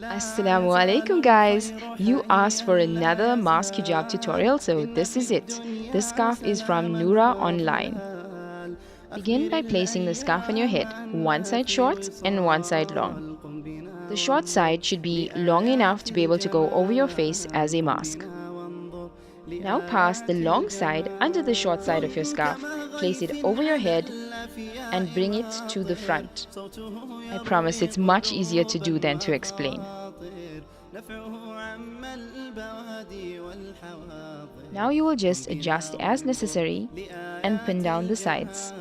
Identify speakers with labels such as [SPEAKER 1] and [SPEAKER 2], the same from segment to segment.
[SPEAKER 1] Assalamu alaikum guys. You asked for another mask hijab tutorial, so this is it. This scarf is from Nura online. Begin by placing the scarf on your head, one side short and one side long. The short side should be long enough to be able to go over your face as a mask. Now pass the long side under the short side of your scarf, place it over your head and bring it to the front. I promise it's much easier to do than to explain. Now you will just adjust as necessary and pin down the sides.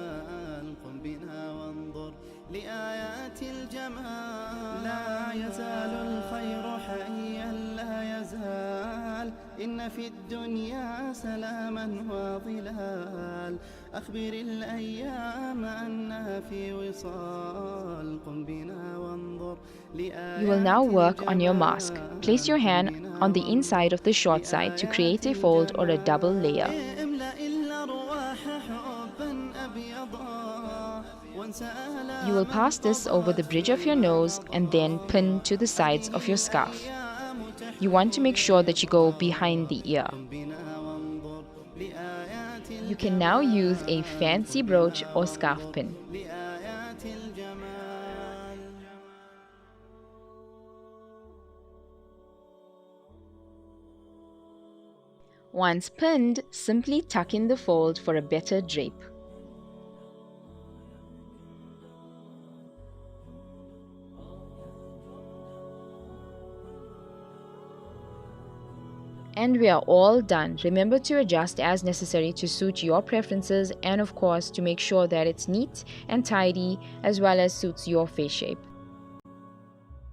[SPEAKER 1] إن في الدنيا سلاما وظلال أخبر الأيام أنها في وصال قم بنا وانظر. You will now work on your mask. Place your hand on the inside of the short side to create a fold or a double layer. You will pass this over the bridge of your nose and then pin to the sides of your scarf. You want to make sure that you go behind the ear. You can now use a fancy brooch or scarf pin. Once pinned, simply tuck in the fold for a better drape. And we are all done. Remember to adjust as necessary to suit your preferences and of course to make sure that it's neat and tidy as well as suits your face shape.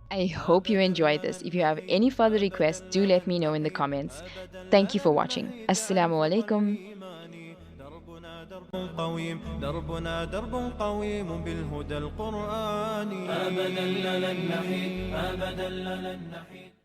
[SPEAKER 1] I hope you enjoyed this. If you have any further requests, do let me know in the comments. Thank you for watching. Assalamu alaikum.
[SPEAKER 2] دربنا درب قويم بالهدى القرآني أبدا لن نحيد أبدا لن نحيد